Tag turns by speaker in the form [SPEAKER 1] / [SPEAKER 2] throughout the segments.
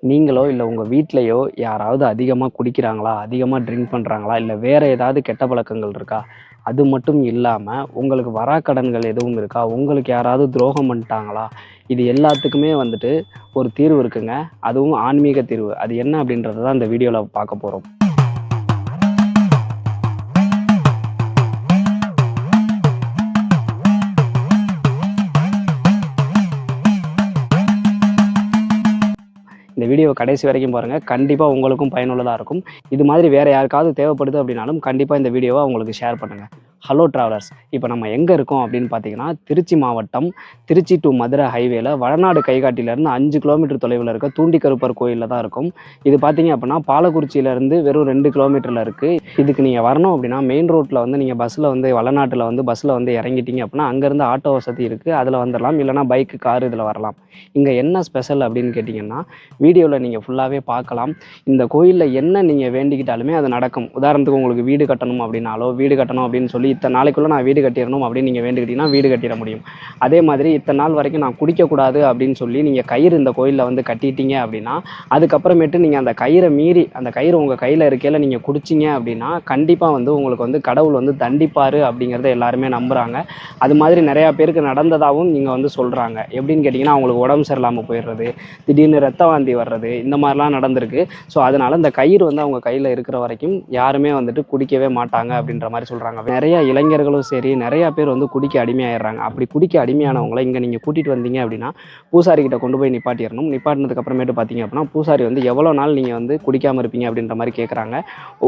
[SPEAKER 1] நீங்களோ இல்ல உங்க வீட்லயோ யாராவது அதிகமா குடிக்கிறாங்களா? அதிகமா ட்ரிங்க் பண்றாங்களா? இல்ல வேற ஏதாவது கெட்ட பழக்கங்கள் இருக்கா? அது மட்டும் இல்லாம உங்களுக்கு வராக்கடன்கள் எதுவும் இருக்கா? உங்களுக்கு யாராவது துரோகம் பண்ணிட்டாங்களா? இது எல்லாத்துக்குமே வந்துட்டு ஒரு தீர்வு இருக்குங்க. அதுவும் ஆன்மீக தீர்வு. அது என்ன அப்படின்றத தான் இந்த வீடியோல பார்க்க போறோம். இந்த வீடியோவ கடைசி வரைக்கும் பாருங்க. கண்டிப்பா உங்களுக்கும் பயனுள்ளதா இருக்கும். இது மாதிரி வேற யாருக்காவது தேவைப்படுது அப்படின்னாலும், கண்டிப்பா இந்த வீடியோவ அவங்களுக்கு ஷேர் பண்ணுங்க. Hello travellers. இப்ப நம்ம எங்க இருக்கோம் அப்படின்னு பார்த்தீங்கன்னா, திருச்சி மாவட்டம், திருச்சி டூ மதுரை ஹைவேல வடநாடு கைகாட்டியிலருந்து 5 கிலோமீட்டர் தொலைவுல இருக்க தூண்டிக்கருப்பர் கோயில்ல தான் இருக்கோம். இது பார்த்தீங்க அப்படின்னா, பாலக்குறிச்சியிலருந்து வெறும் 2 கிலோமீட்டர்ல இருக்கு. இதுக்கு நீங்க வரணும் அப்படின்னா, மெயின் ரோட்ல வந்து நீங்க பஸ்ல வந்து வடநாட்டுல வந்து பஸ்ல வந்து இறங்கிட்டீங்க அப்படின்னா, அங்கேருந்து ஆட்டோ வசதி இருக்கு. அதுல வந்துரலாம். இல்லன்னா பைக்கு, கார் இதுல வரலாம். இங்க என்ன ஸ்பெஷல் அப்படின்னு கேட்டீங்கன்னா, வீடியோவில் நீங்கள் ஃபுல்லாகவே பார்க்கலாம். இந்த கோயிலில் என்ன நீங்கள் வேண்டிக்கிட்டாலுமே அது நடக்கும். உதாரணத்துக்கு உங்களுக்கு வீடு கட்டணும் அப்படின்னாலோ, வீடு கட்டணும் அப்படின்னு சொல்லி இத்தனை நாளைக்குள்ளே நான் வீடு கட்டிடணும் அப்படின்னு நீங்கள் வேண்டிக்கிட்டீங்கன்னா வீடு கட்டிட முடியும். அதே மாதிரி இத்தனை நாள் வரைக்கும் நான் குடிக்கக்கூடாது அப்படின்னு சொல்லி நீங்கள் கயிறு இந்த கோயிலில் வந்து கட்டிட்டீங்க அப்படின்னா, அதுக்கப்புறமேட்டு நீங்கள் அந்த கயிறை மீறி அந்த கயிறு உங்கள் கையில் இருக்கையில் நீங்கள் குடிச்சிங்க அப்படின்னா கண்டிப்பாக வந்து உங்களுக்கு வந்து கடவுள் வந்து தண்டிப்பார் அப்படிங்கிறத எல்லாருமே நம்புகிறாங்க. அது மாதிரி நிறையா பேருக்கு நடந்ததாகவும் நீங்கள் வந்து சொல்கிறாங்க. எப்படின்னு கேட்டிங்கன்னா, அவங்களுக்கு உடம்பு சரியில்லாமல் போயிடுறது, திடீர்னு ரத்த வாந்தி வர்றது, இந்த மாதிரிலாம் நடந்திருக்கு. ஸோ அதனால இந்த கயிறு வந்து அவங்க கையில் இருக்கிற வரைக்கும் யாருமே வந்துட்டு குடிக்கவே மாட்டாங்க அப்படின்ற மாதிரி சொல்கிறாங்க. நிறைய இளைஞர்களும் சரி, நிறைய பேர் வந்து குடிக்க அடிமையாயிடுறாங்க. அப்படி குடிக்க அடிமையானவங்களை இங்கே நீங்கள் கூட்டிகிட்டு வந்தீங்க அப்படின்னா, பூசாரி கிட்ட கொண்டு போய் நிப்பாட்டிடணும். நிப்பாட்டினதுக்கு அப்புறமேட்டு பார்த்தீங்க அப்படின்னா, பூசாரி வந்து எவ்வளோ நாள் நீங்கள் வந்து குடிக்காமல் இருப்பீங்க அப்படின்ற மாதிரி கேட்குறாங்க.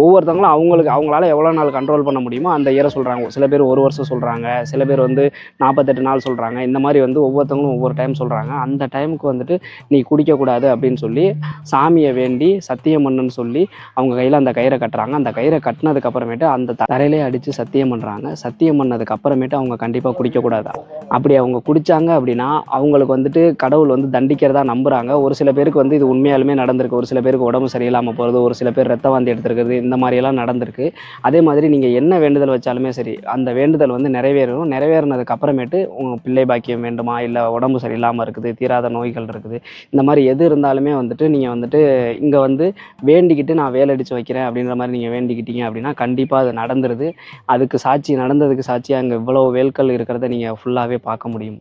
[SPEAKER 1] ஒவ்வொருத்தவங்களும் அவங்களால எவ்வளோ நாள் கண்ட்ரோல் பண்ண முடியுமோ அந்த இயரை சொல்கிறாங்க. சில பேர் 1 வருஷம் சொல்கிறாங்க, சில பேர் வந்து 48 நாள் சொல்கிறாங்க. இந்த மாதிரி வந்து ஒவ்வொருத்தவங்களும் ஒவ்வொரு டைம் சொல்கிறாங்க. அந்த டைமுக்கு வந்துட்டு நீ குடிக்கக்கூடாது அப்படின்னு சொல்லி சாமியை வேண்டி சத்தியம் பண்ணுன்னு சொல்லி அவங்க கையில் அந்த கயிறை கட்டுறாங்க. அந்த கயிறை கட்டினதுக்கு அப்புறமேட்டு அந்த தரையிலே அடித்து சத்தியம் பண்ணுறாங்க. சத்தியம் பண்ணதுக்கு அப்புறமேட்டு அவங்க கண்டிப்பாக குடிக்கக்கூடாது. அப்படி அவங்க குடித்தாங்க அப்படின்னா அவங்களுக்கு வந்துட்டு கடவுள் வந்து தண்டிக்கிறதா நம்புகிறாங்க. ஒரு சில பேருக்கு வந்து இது உண்மையாலுமே நடந்திருக்கு. ஒரு சில பேருக்கு உடம்பு சரியில்லாமல் போகிறது, ஒரு சில பேர் ரத்த வாந்தி எடுத்துருக்கிறது, இந்த மாதிரியெல்லாம் நடந்திருக்கு. அதே மாதிரி நீங்கள் என்ன வேண்டுதல் வச்சாலுமே சரி, அந்த வேண்டுதல் வந்து நிறைவேறும். நிறைவேறினதுக்கு அப்புறமேட்டு உங்கள் பிள்ளை பாக்கியம் வேண்டுமா, இல்லை உடம்பு சரியில்லாமல் இருக்குது, தீராத நோய்கள் இருக்குது, இந்த மாதிரி எது இருந்தாலுமே வந்துட்டு நீங்கள் வந்துட்டு இங்கே வந்து வேண்டிக்கிட்டு நான் வேலை அடித்து வைக்கிறேன் அப்படின்ற மாதிரி நீங்கள் வேண்டிக்கிட்டீங்க அப்படின்னா கண்டிப்பாக அது நடந்துருது. அதுக்கு சாட்சி, நடந்ததுக்கு சாட்சியாக அங்கே இவ்வளோ வேல்கள் இருக்கிறத நீங்கள் ஃபுல்லாகவே பார்க்க முடியும்.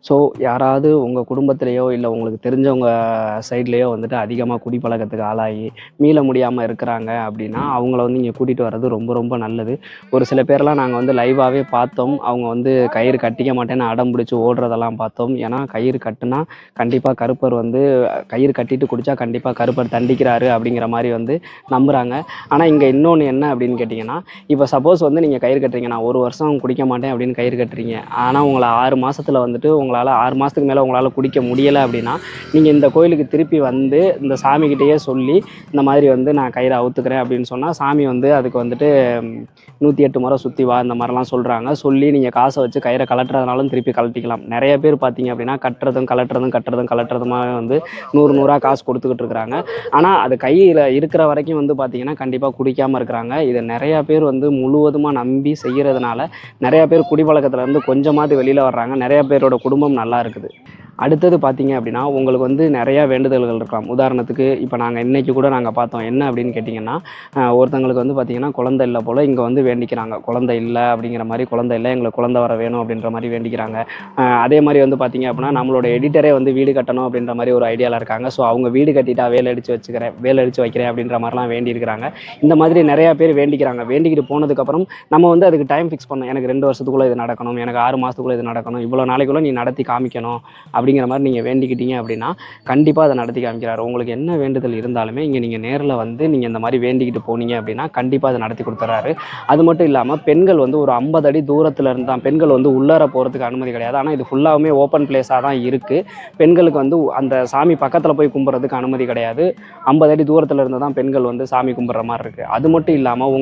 [SPEAKER 1] ஸோ யாராவது உங்கள் குடும்பத்திலேயோ இல்லை உங்களுக்கு தெரிஞ்சவங்க சைட்லேயோ வந்துட்டு அதிகமாக குடிப்பழக்கத்துக்கு ஆளாகி மீள முடியாமல் இருக்கிறாங்க அப்படின்னா அவங்கள வந்து இங்கே கூட்டிகிட்டு வர்றது ரொம்ப ரொம்ப நல்லது. ஒரு சில பேர்லாம் நாங்கள் வந்து லைவாகவே பார்த்தோம். அவங்க வந்து கயிறு கட்டிக்க மாட்டேன்னு அடம் பிடிச்சி ஓடுறதெல்லாம் பார்த்தோம். ஏன்னா கயிறு கட்டுனா கண்டிப்பாக கருப்பர் வந்து கயிறு கட்டிட்டு குடித்தா கண்டிப்பாக கருப்பர் தண்டிக்கிறாரு அப்படிங்கிற மாதிரி வந்து நம்புகிறாங்க. ஆனால் இங்கே இன்னொன்று என்ன அப்படின்னு கேட்டிங்கன்னா, இப்போ சப்போஸ் வந்து நீங்கள் கயிறு கட்டுறீங்க, நான் 1 வருஷம் குடிக்க மாட்டேன் அப்படின்னு கயிறு கட்டுறீங்க. ஆனால் உங்களை 6 மாதத்தில் வந்துட்டு உங்களால் 6 மாதத்துக்கு மேலே உங்களால் குடிக்க முடியலை அப்படின்னா, நீங்கள் இந்த கோயிலுக்கு திருப்பி வந்து இந்த சாமிக்கிட்டேயே சொல்லி இந்த மாதிரி வந்து நான் கயிறை அவுத்துக்கிறேன் அப்படின்னு சொன்னால், சாமி வந்து அதுக்கு வந்துட்டு 108 முறை சுற்றி வா இந்த மாதிரிலாம் சொல்கிறாங்க. சொல்லி நீங்கள் காசை வச்சு கயிறை கலட்டுறதுனாலும் திருப்பி கழட்டிக்கலாம். நிறைய பேர் பார்த்தீங்க அப்படின்னா கட்டுறதுமாக வந்து 100 காசு கொடுத்துக்கிட்டு இருக்கிறாங்க. ஆனால் அது கையில் இருக்கிற வரைக்கும் வந்து பார்த்தீங்கன்னா கண்டிப்பாக குடிக்காமல் இருக்கிறாங்க. இதை நிறையா பேர் வந்து முழுவதுமாக நம்பி செய்கிறதுனால நிறையா பேர் குடிப்பழக்கத்துலேருந்து கொஞ்சமாவது வெளியில் வர்றாங்க. நிறையா பேரோட குடும்பம் நல்லா இருக்குது. அடுத்தது பார்த்தீங்க அப்படின்னா, உங்களுக்கு வந்து நிறையா வேண்டுதல்கள் இருக்கலாம். உதாரணத்துக்கு இப்போ நாங்கள் இன்றைக்கி கூட நாங்கள் பார்த்தோம். என்ன அப்படின்னு கேட்டிங்கன்னா, ஒருத்தங்களுக்கு வந்து பார்த்திங்கன்னா குழந்தை இல்லை போல். இங்கே வந்து வேண்டிக்கிறாங்க. குழந்தை இல்லை அப்படிங்கிற மாதிரி, குழந்தை இல்லை எங்களுக்கு குழந்தை வர வேணும் அப்படின்ற மாதிரி வேண்டிக்கிறாங்க. அதே மாதிரி வந்து பார்த்திங்க அப்படின்னா, நம்மளோட எடிட்டரே வந்து வீடு கட்டணும் அப்படின்ற மாதிரி ஒரு ஐடியாவில் இருக்காங்க. ஸோ அவங்க வீடு கட்டிட்டா வேலை அடித்து வைக்கிறேன் அப்படின்ற மாதிரிலாம் வேண்டியிருக்கிறாங்க. இந்த மாதிரி நிறையா பேர் வேண்டிக்கிறாங்க. வேண்டிக்கிட்டு போனதுக்கப்புறம் நம்ம வந்து அதுக்கு டைம் ஃபிக்ஸ் பண்ணோம். எனக்கு 2 வருஷத்துக்குள்ளே இது நடக்கணும், எனக்கு 6 மாதத்துக்குள்ளே இது நடக்கணும், இவ்வளோ நாளைக்குள்ளே நீ நடத்தி காமிக்கணும் அப்படிங்கிற மாதிரி நீங்கள் வேண்டிக்கிட்டீங்க அப்படின்னா கண்டிப்பாக அதை நடத்தி காமிக்கிறாரு. உங்களுக்கு என்ன வேண்டுதல் இருந்தாலுமே இங்கே நீங்கள் நேரில் வந்து நீங்கள் இந்த மாதிரி வேண்டிக்கிட்டு போனீங்க அப்படின்னா கண்டிப்பாக அதை நடத்தி கொடுத்துட்றாரு. அது மட்டும் இல்லாமல் பெண்கள் வந்து ஒரு 50 அடி தூரத்தில் இருந்து தான், பெண்கள் வந்து உள்ளார போகிறதுக்கு அனுமதி கிடையாது. ஆனால் இது ஃபுல்லாகவுமே ஓப்பன் பிளேஸாக தான் இருக்குது. பெண்களுக்கு வந்து அந்த சாமி பக்கத்தில் போய் கும்பிட்றதுக்கு அனுமதி கிடையாது. 50 அடி தூரத்தில் இருந்து தான் பெண்கள் வந்து சாமி கும்பிட்ற மாதிரி இருக்குது. அது மட்டும் இல்லாமல்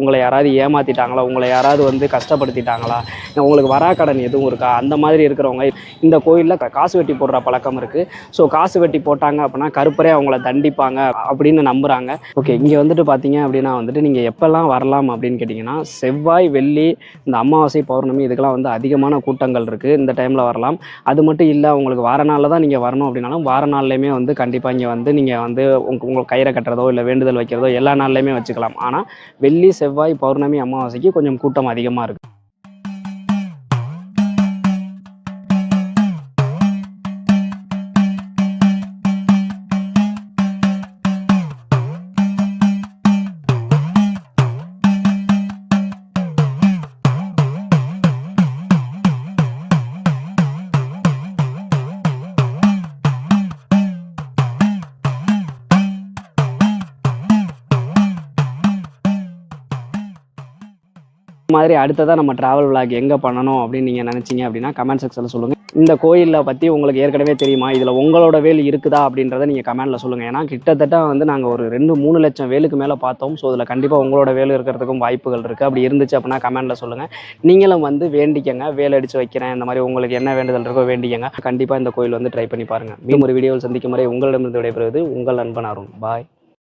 [SPEAKER 1] உங்களை யாராவது ஏமாற்றிட்டாங்களா, உங்களை யாராவது வந்து கஷ்டப்படுத்திட்டாங்களா, உங்களுக்கு வராக்கடன் எதுவும் இருக்கா, அந்த மாதிரி இருக்கிறவங்க இந்த கோயிலில் காசு வெட்டி போடுற பழக்கம் இருக்குது. ஸோ காசு வெட்டி போட்டாங்க அப்படின்னா கருப்பரே அவங்கள தண்டிப்பாங்க அப்படின்னு நம்புகிறாங்க. ஓகே, இங்கே வந்துட்டு பார்த்தீங்க அப்படின்னா வந்துட்டு நீங்கள் எப்போல்லாம் வரலாம் அப்படின்னு கேட்டிங்கன்னா, செவ்வாய், வெள்ளி, இந்த அமாவாசை, பௌர்ணமி இதுக்கெல்லாம் வந்து அதிகமான கூட்டங்கள் இருக்குது. இந்த டைமில் வரலாம். அது மட்டும் இல்லை, உங்களுக்கு வார நாளில் தான் நீங்கள் வரணும் அப்படின்னாலும் வார நாள்லையுமே வந்து கண்டிப்பாக இங்கே வந்து நீங்கள் வந்து உங்களுக்கு கயிறை கட்டுறதோ இல்லை வேண்டுதல் வைக்கிறதோ எல்லா நாள்லையுமே வச்சுக்கலாம். ஆனால் வெள்ளி, செவ்வாய், பௌர்ணமி, அமாவாசைக்கு கொஞ்சம் கூட்டம் அதிகமாக இருக்குது. மாதிரி அடுத்ததாக நம்ம ட்ராவல் விளாக் எங்கே பண்ணணும் அப்படின்னு நீங்கள் நினச்சிங்க அப்படின்னா கமெண்ட் செக்ஷனில் சொல்லுங்கள். இந்த கோயிலை பற்றி உங்களுக்கு ஏற்கனவே தெரியுமா, இதில் உங்களோட வேல் இருக்குதா அப்படின்றத நீங்கள் கமெண்ட்டில் சொல்லுங்கள். ஏன்னா கிட்டத்தட்ட வந்து நாங்கள் ஒரு 2-3 லட்சம் வேலுக்கு மேலே பார்த்தோம். ஸோ இதில் கண்டிப்பாக உங்களோட வேல் இருக்கிறதுக்கும் வாய்ப்புகள் இருக்குது. அப்படி இருந்துச்சு அப்படின்னா கமெண்ட்டில் சொல்லுங்கள். நீங்களும் வந்து வேண்டிக்கங்க, வேல் அடித்து வைக்கிறேன், இந்த மாதிரி உங்களுக்கு என்ன வேண்டுதல் இருக்கோ வேண்டிக்கங்க. கண்டிப்பாக இந்த கோயில் வந்து ட்ரை பண்ணி பாருங்கள். மீண்டும் ஒரு வீடியோவில் சந்திக்கும் வரை உங்களிடமிருந்து விடைபெறுவது உங்கள் நண்பன் அருண். பாய்.